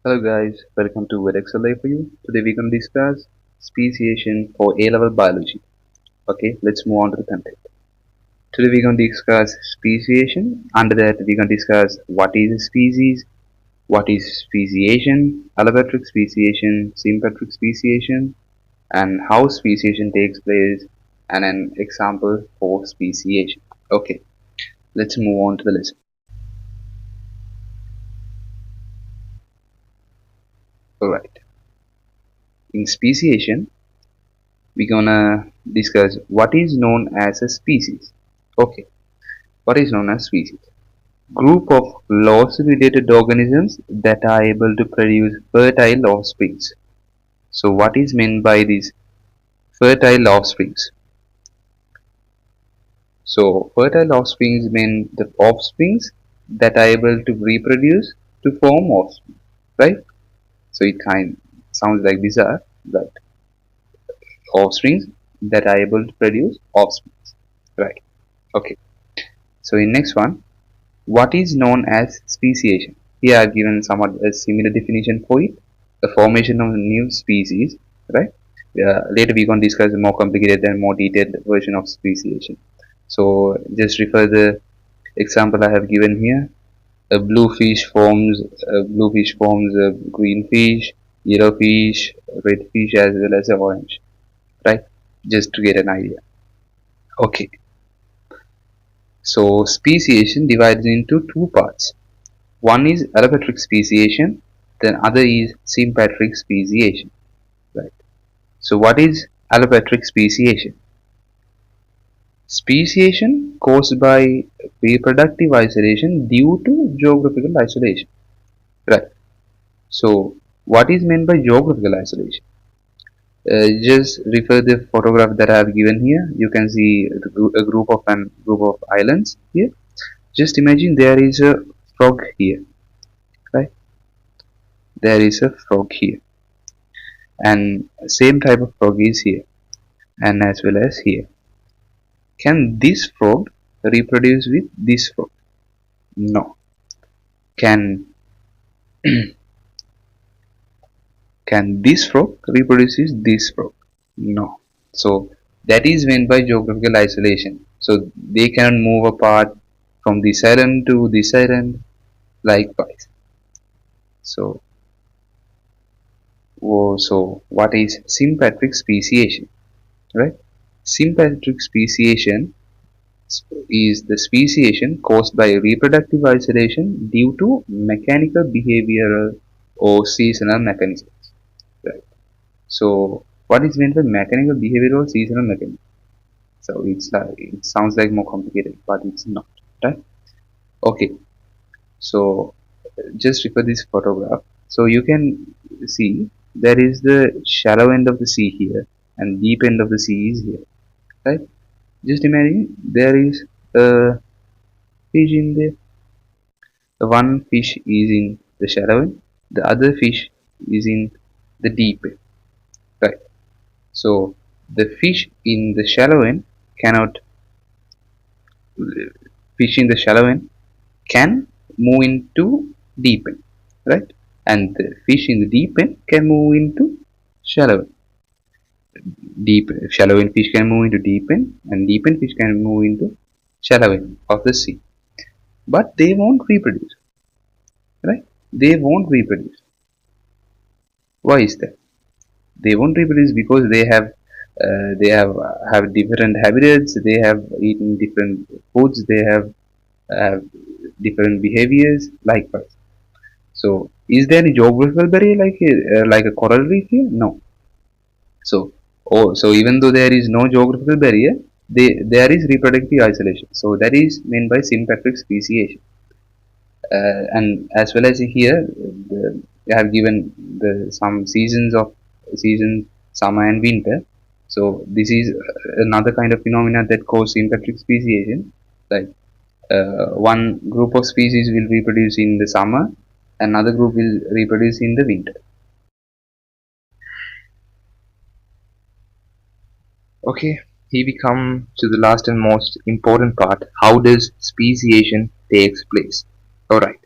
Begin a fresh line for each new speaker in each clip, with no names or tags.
Hello guys, welcome to Edexcel for you. Today we're going to discuss speciation for A-level biology. Okay, let's move on to the content. Today we're going to discuss speciation. Under that we're going to discuss what is a species, what is speciation, allopatric speciation, sympatric speciation, and how speciation takes place, and an example for speciation. Okay, let's move on to the lesson. Alright, in speciation we're gonna discuss what is known as a species. Okay, what is known as species? Group of closely related organisms that are able to produce fertile offsprings. So what is meant by these fertile offsprings? So fertile offsprings mean the offsprings that are able to reproduce to form offspring, right? So it kind sounds like bizarre, but offsprings that are able to produce offsprings, right? Okay. So in next one, what is known as speciation? Here I have given somewhat a similar definition for it. The formation of a new species, right? Later we can discuss a more complicated and more detailed version of speciation. So just refer the example I have given here. A blue fish forms a green fish, yellow fish, red fish as well as a orange, right? Just to get an idea. Okay. So speciation divides into two parts. One is allopatric speciation, then other is sympatric speciation. Right. So what is allopatric speciation? Speciation caused by reproductive isolation due to geographical isolation. Right. So what is meant by geographical isolation? Just refer the photograph that I have given here. You can see a group of islands here. Just imagine there is a frog here, right? There is a frog here, and same type of frog is here, and as well as here. Can this frog reproduce with this frog? No. Can can this frog reproduce with this frog? No. So that is meant by geographical isolation. So they can move apart from this island to this island likewise. So what is sympatric speciation? Right? Sympatric speciation is the speciation caused by reproductive isolation due to mechanical, behavioral, or seasonal mechanisms. Right. So, what is meant by mechanical, behavioral, or seasonal mechanism? So it sounds like more complicated, but it's not. Right? Okay. So just refer this photograph. So you can see there is the shallow end of the sea here, and deep end of the sea is here. Right? Just imagine there is a fish in there. The one fish is in the shallow end, the other fish is in the deep end, right? So the fish in the shallow end cannot, fish in the shallow end can move into deep end, right? And the fish in the deep end can move into shallow end. Shallow end fish can move into deep end, and deep end fish can move into shallow end of the sea. But they won't reproduce, right? They won't reproduce. Why is that? They won't reproduce because they have different habitats. They have eaten different foods. They have different behaviors likewise. So is there any geographical barrier like a coral reef here? No. So even though there is no geographical barrier, there is reproductive isolation. So that is meant by sympatric speciation. And as well as here, they have given some seasons, summer and winter. So this is another kind of phenomena that cause sympatric speciation. Like one group of species will reproduce in the summer, another group will reproduce in the winter. Okay, here we come to the last and most important part. How does speciation takes place? Alright.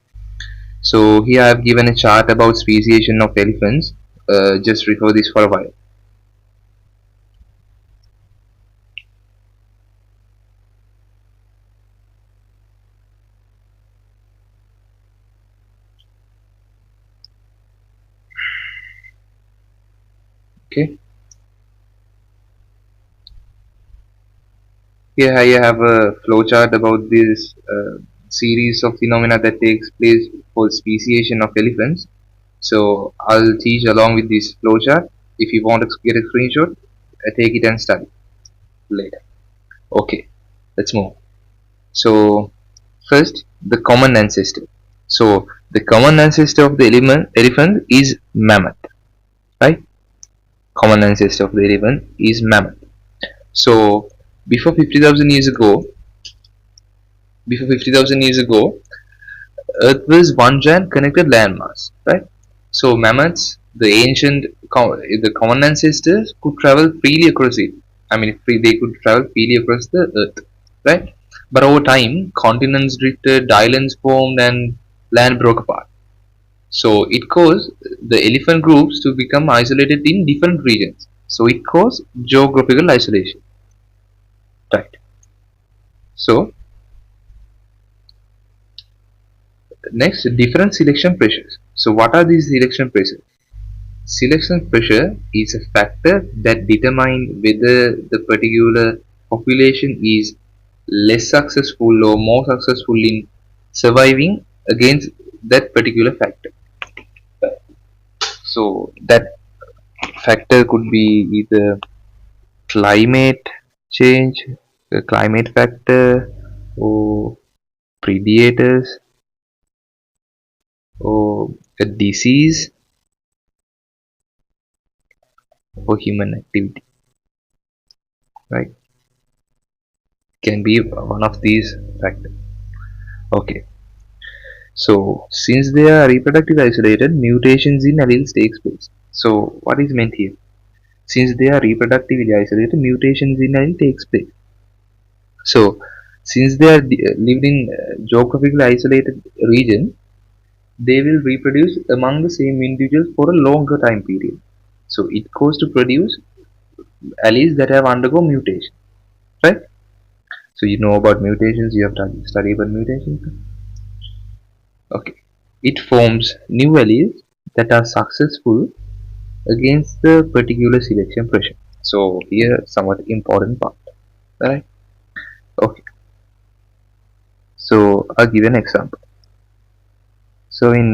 So here I have given a chart about speciation of elephants. Just refer this for a while. Okay. Here I have a flowchart about this series of phenomena that takes place for speciation of elephants. So I'll teach along with this flowchart. If you want to get a screenshot, take it and study later. Okay, let's move. So first, the common ancestor. So the common ancestor of the elephant is mammoth, right? Common ancestor of the elephant is mammoth. So before 50,000 years ago, before 50,000 years ago, Earth was one giant connected landmass, right? So mammoths, the common ancestors, could travel freely across it. I mean, they could travel freely across the Earth, right? But over time, continents drifted, islands formed, and land broke apart. So it caused the elephant groups to become isolated in different regions. So it caused geographical isolation, right? So next, different selection pressures. So what are these selection pressures? Selection pressure is a factor that determines whether the particular population is less successful or more successful in surviving against that particular factor. So that factor could be either climate change, the climate factor, or predators, or a disease, or human activity, right? Can be one of these factors. Okay. So, since they are reproductive isolated, mutations in alleles takes place. So, what is meant here? Since they are reproductively isolated, mutations in allele takes place. So, since they are lived in geographically isolated region, they will reproduce among the same individuals for a longer time period. So, it goes to produce alleles that have undergo mutation, right? So, you know about mutations. You have done study about mutations. Okay. It forms new alleles that are successful against the particular selection pressure. So here somewhat important part. Right? Okay. So I'll give an example. So in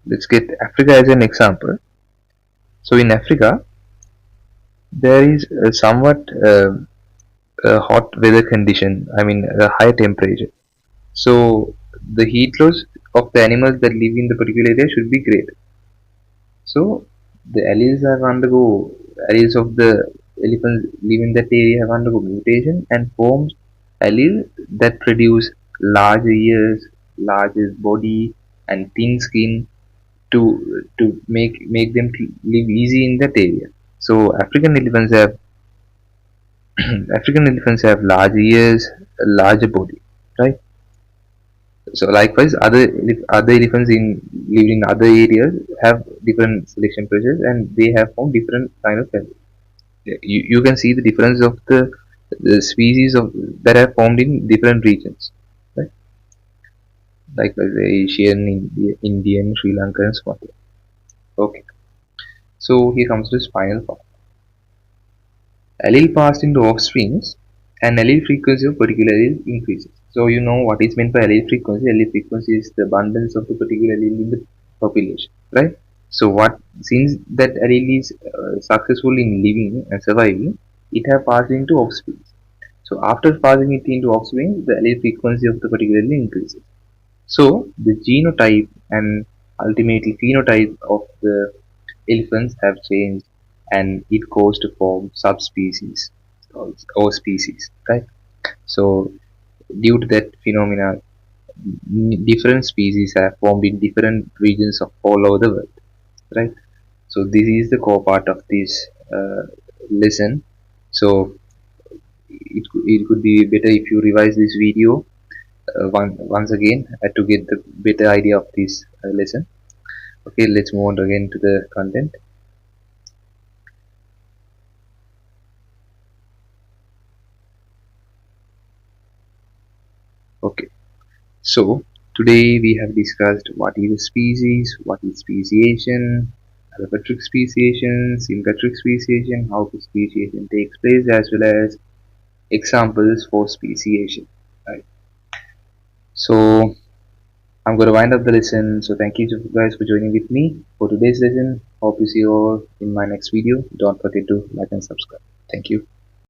let's get Africa as an example. So in Africa there is somewhat a hot weather condition. I mean a high temperature. So the heat loss of the animals that live in the particular area should be great. So the alleles of the elephants living in that area have undergo mutation and forms alleles that produce large ears, larger body, and thin skin to make them live easy in that area. So African elephants have African elephants have large ears, a larger body, right? So likewise, other elephants in living in other areas have different selection pressures, and they have found different kind of health. You can see the difference of the species of that have formed in different regions, right? Likewise, the Asian, Indian, Sri Lankan, and Scotland. Okay, so here comes the spinal part. Allele passed into offsprings, and allele frequency of particular allele increases. So you know what is meant by allele frequency. Allele frequency is the abundance of the particular allele in the population, right? So what since that allele is successful in living and surviving, it have passed into offspring. So after passing it into offspring, the allele frequency of the particular allele increases. So the genotype and ultimately phenotype of the elephants have changed, and it goes to form subspecies or species, right? So due to that phenomena, different species have formed in different regions of all over the world, right? So this is the core part of this lesson. So it could be better if you revise this video once again to get the better idea of this lesson. Okay, let's move on again to the content. Okay, so today we have discussed what is a species, what is speciation, allopatric speciation, sympatric speciation, how speciation takes place, as well as examples for speciation. Right. So I'm going to wind up the lesson. So thank you guys for joining with me for today's lesson. Hope to see you all in my next video. Don't forget to like and subscribe. Thank you.